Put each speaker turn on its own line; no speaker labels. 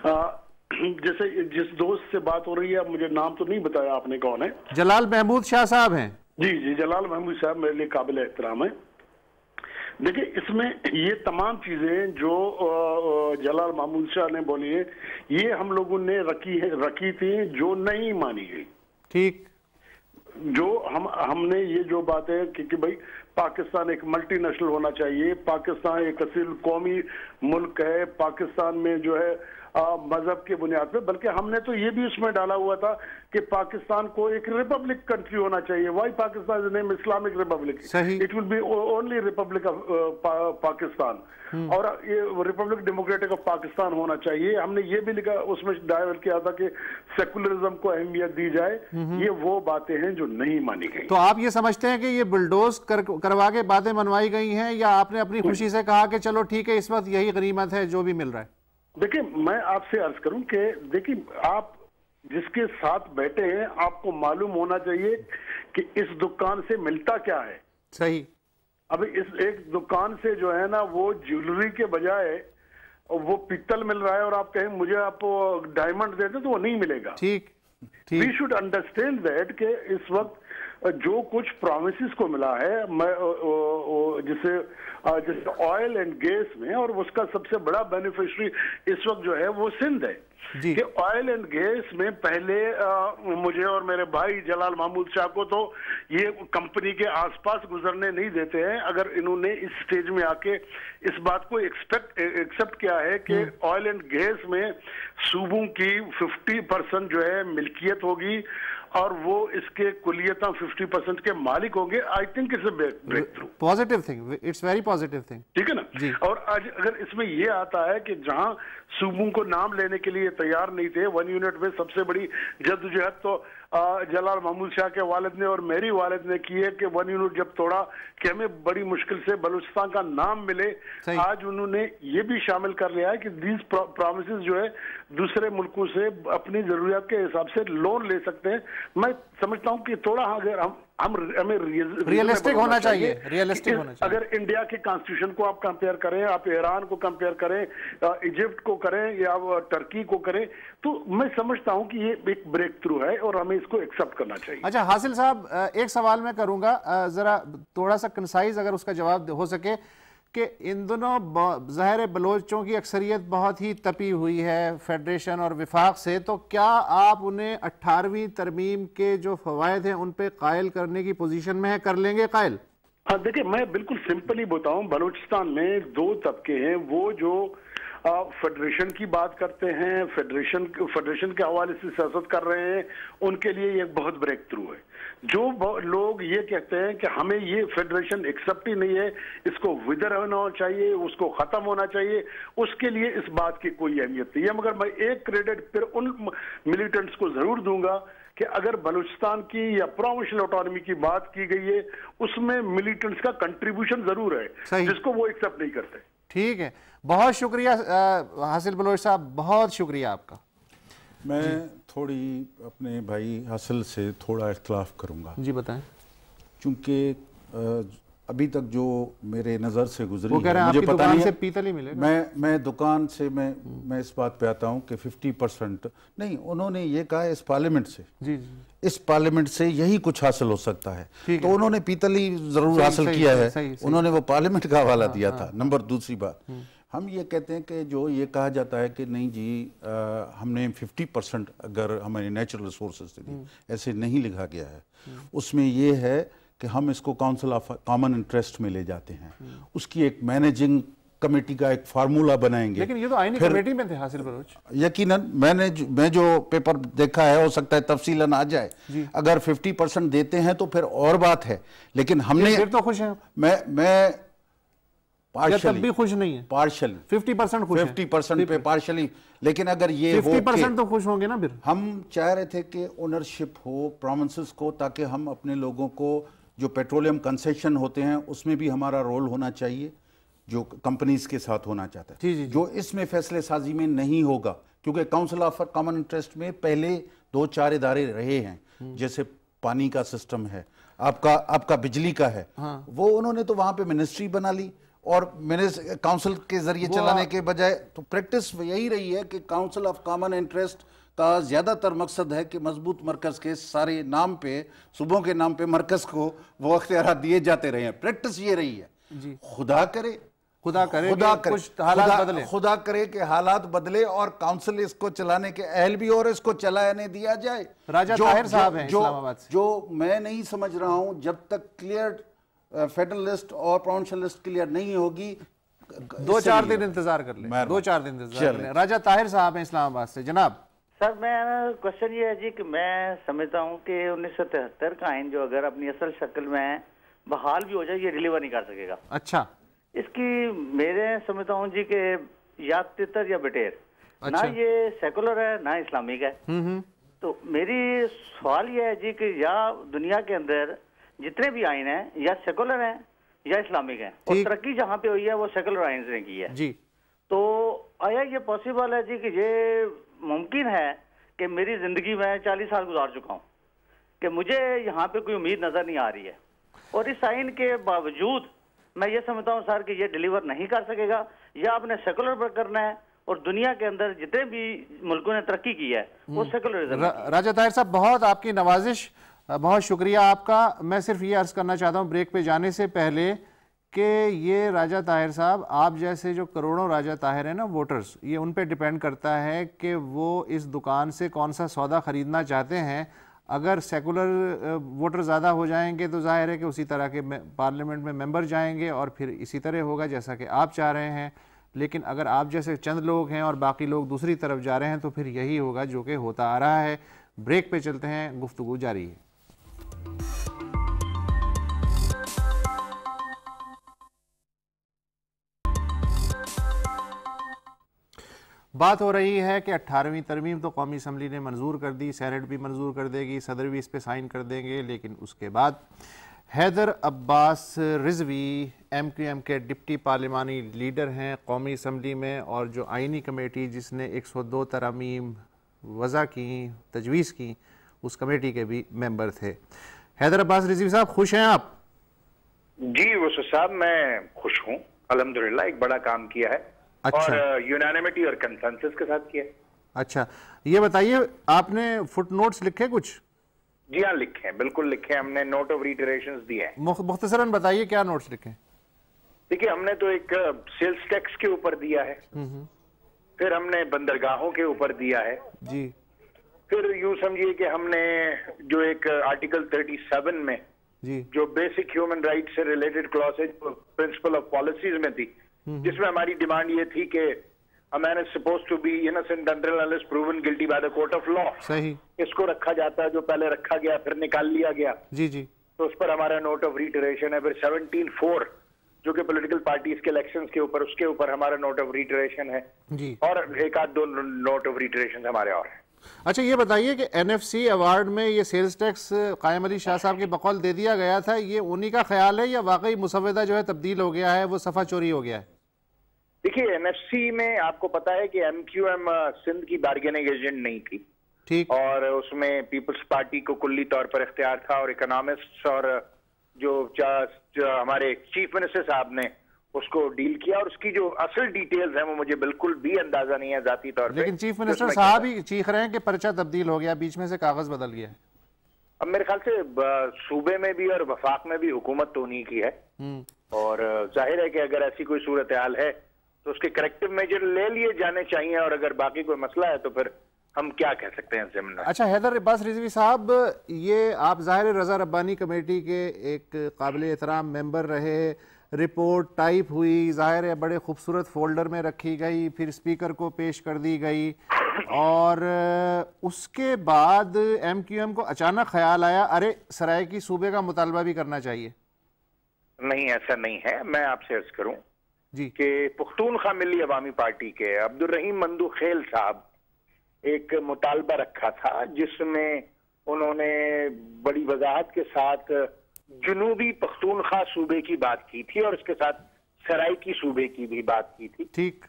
जैसे जिस दोस्त से बात हो रही है, मुझे नाम तो नहीं बताया आपने कौन है।
जलाल महमूद शाह साहब हैं।
जी जी, जलाल महमूद साहब मेरे लिए काबिल एहतराम है। देखिए, इसमें ये तमाम चीजें जो जलाल महमूद शाह ने बोली है, ये हम लोगों ने रखी थी, जो नहीं मानी गई।
ठीक,
जो हमने ये जो बात है कि भाई पाकिस्तान एक मल्टीनेशनल होना चाहिए, पाकिस्तान एक असील कौमी मुल्क है, पाकिस्तान में जो है मजहब के बुनियाद पे, बल्कि हमने तो ये भी उसमें डाला हुआ था कि पाकिस्तान को एक रिपब्लिक कंट्री होना चाहिए। Why Pakistan is name Islamic republic, it will be only republic of Pakistan, और ये रिपब्लिक डेमोक्रेटिक ऑफ पाकिस्तान होना चाहिए। हमने ये भी लिखा, उसमें डाइवर्ट किया था कि सेकुलरिज्म को अहमियत दी जाए। ये वो बातें हैं जो नहीं मानी गई।
तो आप ये समझते हैं कि ये बुलडोज करवा के बातें मनवाई गई हैं, या आपने अपनी खुशी से कहा कि चलो ठीक है, इस वक्त यही गनीमत है जो भी मिल रहा है?
देखिए, मैं आपसे अर्ज करूं कि देखिए, आप जिसके साथ बैठे हैं, आपको मालूम होना चाहिए कि इस दुकान से मिलता क्या है।
सही।
अभी इस एक दुकान से जो है ना, वो ज्वेलरी के बजाय वो पित्तल मिल रहा है, और आप कहें मुझे आप डायमंड दे दे, तो वो नहीं मिलेगा।
ठीक,
वी शुड अंडरस्टैंड दैट कि इस वक्त जो कुछ प्रॉमिसेस को मिला है, जैसे ऑयल एंड गैस में, और उसका सबसे बड़ा बेनिफिशियरी इस वक्त जो है वो सिंध है कि ऑयल एंड गैस में पहले मुझे और मेरे भाई जलाल महमूद शाह को तो ये कंपनी के आसपास गुजरने नहीं देते हैं, अगर इन्होंने इस स्टेज में आके इस बात को एक्सेप्ट किया है कि ऑयल एंड गैस में सूबों की 50% जो है मिल्कियत होगी, और वो इसके कुलियता 50% के मालिक होंगे। I think it's a breakthrough,
positive thing, it's very positive thing.
ठीक है ना जी। और आज अगर इसमें ये आता है कि जहां सूबों को नाम लेने के लिए तैयार नहीं थे, 1 यूनिट में सबसे बड़ी जद्दोजहद तो जलाल महमूद शाह के वालिद ने और मेरी वालिद ने की है कि 1 यूनिट जब तोड़ा कि हमें बड़ी मुश्किल से बलूचिस्तान का नाम मिले। आज उन्होंने ये भी शामिल कर लिया है कि दीज प्रॉमिसेस जो है दूसरे मुल्कों से अपनी जरूरियात के हिसाब से लोन ले सकते हैं। मैं समझता हूं कि थोड़ा अगर हमें
रियलिस्टिक होना चाहिए, रियलिस्टिक होना चाहिए।
अगर इंडिया के कॉन्स्टिट्यूशन को आप कंपेयर करें, आप ईरान को कंपेयर करें, इजिप्ट को करें या टर्की को करें, तो मैं समझता हूं कि ये एक ब्रेक थ्रू है और हमें इसको एक्सेप्ट करना चाहिए।
अच्छा हासिल साहब, एक सवाल मैं करूंगा, जरा थोड़ा सा कंसाइज अगर उसका जवाब हो सके, कि इन दोनों ज़ाहिर बलोचों की अक्सरियत बहुत ही तपी हुई है फेडरेशन और विफाक से, तो क्या आप उन्हें 18वीं तरमीम के जो फवायद हैं उन पे कायल करने की पोजीशन में है, कर लेंगे कायल?
हाँ, देखिए, मैं बिल्कुल सिंपली बताऊं, बलूचिस्तान में 2 तबके हैं। वो जो फेडरेशन की बात करते हैं, फेडरेशन के हवाले से सियासत कर रहे हैं, उनके लिए ये बहुत ब्रेक थ्रू है। जो लोग ये कहते हैं कि हमें ये फेडरेशन एक्सेप्ट ही नहीं है, इसको विदर होना चाहिए, उसको खत्म होना चाहिए, उसके लिए इस बात की कोई अहमियत नहीं है। मगर मैं एक क्रेडिट फिर उन मिलिटेंट्स को जरूर दूंगा कि अगर बलूचिस्तान की या प्रोविंशियल ऑटोनॉमी की बात की गई है, उसमें मिलिटेंट्स का कंट्रीब्यूशन जरूर है, जिसको वो एक्सेप्ट नहीं करते।
ठीक है, बहुत शुक्रिया हासिल बलोच साहब, बहुत शुक्रिया आपका।
मैं थोड़ी अपने भाई हासिल से थोड़ा इख्तलाफ करूंगा।
जी बताएं।
क्योंकि अभी तक जो मेरे नज़र से गुजरी
वो कह रहे हैं
मुझे पता नहीं
से पीतल ही मिलेगा।
मैं दुकान से मैं इस बात पे आता हूं कि 50% नहीं, उन्होंने ये कहा इस पार्लियामेंट से, जी जी, इस पार्लियामेंट से यही कुछ हासिल हो सकता है, तो उन्होंने पीतल ही जरूर हासिल किया है, उन्होंने वो पार्लियामेंट का हवाला दिया था। नंबर दूसरी बात, हम ये कहते हैं कि जो ये कहा जाता है कि नहीं जी हमने 50% अगर हमारे नेचुरल रिसोर्सेज से दी, ऐसे नहीं लिखा गया है। उसमें ये है कि हम इसको काउंसिल ऑफ कॉमन इंटरेस्ट में ले जाते हैं, उसकी एक मैनेजिंग कमेटी का एक फार्मूला बनाएंगे।
लेकिन ये तो आईनी कमेटी में थे हासिल बलोच।
यकीनन मैं जो पेपर देखा है, हो सकता है तफसीलन आ जाए। अगर 50% देते हैं तो फिर और बात है, लेकिन हमने
फिर तो खुश हैं।
मैं
तब भी खुश नहीं है,
पार्शली
50% खुश
50% पे पार्शली। लेकिन अगर ये
50% तो खुश होंगे ना। फिर
हम चाह रहे थे कि ओनरशिप हो प्रोविंसेस को, ताकि हम अपने लोगों को जो पेट्रोलियम कंसेशन होते हैं उसमें भी हमारा रोल होना चाहिए, जो कंपनीज के साथ होना चाहता है, जो इसमें फैसले साजी में नहीं होगा। क्योंकि काउंसिल ऑफ कॉमन इंटरेस्ट में पहले 2-4 इदारे रहे हैं, जैसे पानी का सिस्टम है, आपका बिजली का है, वो उन्होंने तो वहां पे मिनिस्ट्री बना ली, और मैंने काउंसिल के जरिए चलाने के बजाय, तो प्रैक्टिस यही रही है कि काउंसिल ऑफ कॉमन इंटरेस्ट का ज्यादातर मकसद है कि मजबूत मरकज के सारे नाम पे, सूबों के नाम पे मरकज को वो अख्तियारात दिए जाते रहे हैं। प्रैक्टिस ये रही है जी। खुदा करे कुछ हालात बदले, खुदा करे कि हालात बदले और काउंसिल इसको चलाने के अहल भी और इसको चलाने दिया जाए।
राजा ताहिर साहब हैं इस्लामाबाद से।
जो मैं नहीं समझ रहा हूं, जब तक क्लियर फेडरल लिस्ट और प्रोविंशियल लिस्ट क्लियर नहीं होगी,
2-4 दिन इंतजार कर लें, 2-4 दिन इंतजार कर लें। राजा ताहिर साहब हैं इस्लामाबाद से। जनाब
सर, मैं क्वेश्चन ये है जी कि मैं समझता हूँ कि 1973 का आइन जो अगर अपनी असल शक्ल में बहाल भी हो जाए, ये डिलीवर नहीं कर सकेगा।
अच्छा,
इसकी मेरे समझता हूँ जी कि या तितर या बटेर। अच्छा। ना ये सेकुलर है ना इस्लामिक है। तो मेरी सवाल ये है जी कि या दुनिया के अंदर जितने भी आइन हैं या सेकुलर हैं या इस्लामिक हैं, और तरक्की जहाँ पे हुई है वो सेकुलर आइन ने की है
जी।
तो आया ये पॉसिबल है जी कि ये मुमकिन है कि मेरी जिंदगी में 40 साल गुजार चुका हूँ कि मुझे यहाँ पे कोई उम्मीद नजर नहीं आ रही है, और इस आइन के बावजूद मैं ये समझता हूँ सर कि ये डिलीवर नहीं कर सकेगा, या आपने सेकुलर पर करना है, और दुनिया के अंदर जितने भी मुल्कों ने तरक्की की है वो सेकुलरिज्म।
राजा ताहिर साहब, बहुत आपकी नवाजिश, बहुत शुक्रिया आपका। मैं सिर्फ ये अर्ज करना चाहता हूँ ब्रेक पे जाने से पहले कि ये राजा ताहिर साहब, आप जैसे जो करोड़ों राजा ताहिर हैं ना वोटर्स, ये उन पे डिपेंड करता है कि वो इस दुकान से कौन सा सौदा ख़रीदना चाहते हैं। अगर सेकुलर वोटर ज़्यादा हो जाएंगे तो जाहिर है कि उसी तरह के पार्लियामेंट में मेंबर जाएंगे और फिर इसी तरह होगा जैसा कि आप चाह रहे हैं। लेकिन अगर आप जैसे चंद लोग हैं और बाकी लोग दूसरी तरफ जा रहे हैं तो फिर यही होगा जो कि होता आ रहा है। ब्रेक पे चलते हैं, गुफ्तगू जारी है। बात हो रही है कि 18वीं तरमीम तो कौमी असम्बली ने मंजूर कर दी, सेनेट भी मंजूर कर देगी, सदर भी इस पे साइन कर देंगे, लेकिन उसके बाद हैदर अब्बास रिजवी MQM के डिप्टी पार्लिमानी लीडर हैं कौमी असम्बली में, और जो आइनी कमेटी जिसने 102 तरमीम वज़ा की, तजवीज़ की, उस कमेटी के भी मेंबर थे। हैदर अब्बास रिजवी साहब, खुश हैं आप?
जी वसु साहब, मैं खुश हूँ अल्हम्दुलिल्लाह। एक बड़ा काम किया है। अच्छा। और यूनानिमिटी और कंसेंसस के साथ किया।
अच्छा, ये बताइए, आपने फुट नोट्स लिखे कुछ?
जी हाँ, लिखे हैं, बिल्कुल लिखे हैं। हमने नोट ऑफ रिटरेशंस दिए हैं।
मुख्तसरन बताइए क्या नोट्स लिखे?
देखिए, हमने तो एक सेल्स टैक्स के ऊपर दिया है, फिर हमने बंदरगाहों के ऊपर दिया है
जी,
फिर यूं समझिए कि हमने जो एक आर्टिकल 37 में
जी, जो
बेसिक ह्यूमन राइट से related clauses principle of policies में थी, जिसमें हमारी डिमांड ये थी कि a man is supposed to be innocent until unless proven guilty by the court of law।
सही,
इसको रखा जाता है, जो पहले रखा गया फिर निकाल लिया गया।
जी जी,
तो उस पर हमारा नोट ऑफ रिटरेशन है। फिर 17(4) जो कि पॉलिटिकल पार्टीज के इलेक्शंस के ऊपर, उसके ऊपर हमारा नोट ऑफ रिटरेशन है
जी,
और एक आध दो नोट ऑफ रिटरेशन हमारे और हैं।
अच्छा, ये बताइए कि NFC अवार्ड में ये सेल्स टैक्स कायम अली शाह साहब के बकौल दे दिया गया था, ये उन्हीं का ख्याल है या वाकई मुसव्वदा जो है तब्दील हो गया है, वो सफा चोरी हो गया है?
देखिए, NFC में आपको पता है कि MQM सिंध की बार्गेनिंग एजेंट नहीं थी,
ठीक,
और उसमें पीपल्स पार्टी को कुल्ली तौर पर इख्तियार था, और इकोनॉमिस्ट और जो हमारे चीफ मिनिस्टर साहब ने उसको डील किया, और उसकी जो असल डिटेल्स हैं वो मुझे बिल्कुल भी अंदाजा नहीं है जाती तौर पे।
लेकिन चीफ मिनिस्टर साहब ही चीख रहे हैं कि पर्चा तब्दील हो गया, बीच में से कागज बदल गया है।
अब मेरे ख्याल से सूबे में भी और वफाक में भी हुकूमत तो उन्हीं की है, और जाहिर है कि अगर ऐसी कोई सूरत हाल है तो उसके करेक्टिव मेजर ले लिए जाने चाहिए, और अगर बाकी कोई मसला है तो फिर हम क्या कह सकते हैं ज़िम्न।
अच्छा, हैदर अब्बास रिजवी साहब, ये आप ज़ाहिर रज़ा रब्बानी कमेटी के एक काबिल एहतराम मेंबर रहे, रिपोर्ट टाइप हुई, ज़ाहिर है बड़े खूबसूरत फोल्डर में रखी गई, फिर स्पीकर को पेश कर दी गई, और उसके बाद MQM को अचानक ख्याल आया, अरे सराइकी सूबे का मुतालबा भी करना चाहिए।
नहीं, ऐसा नहीं है। मैं आपसे अर्ज करूं
जी
कि पुख्तूनख्वा मिली अवामी पार्टी के अब्दुल रहीम मंदू खेल साहब एक मुतालबा रखा था, जिसमें उन्होंने बड़ी वजाहत के साथ जुनूबी पख्तूनख्वा सूबे की बात की थी, और उसके साथ सराइकी सूबे की भी बात की थी।
ठीक,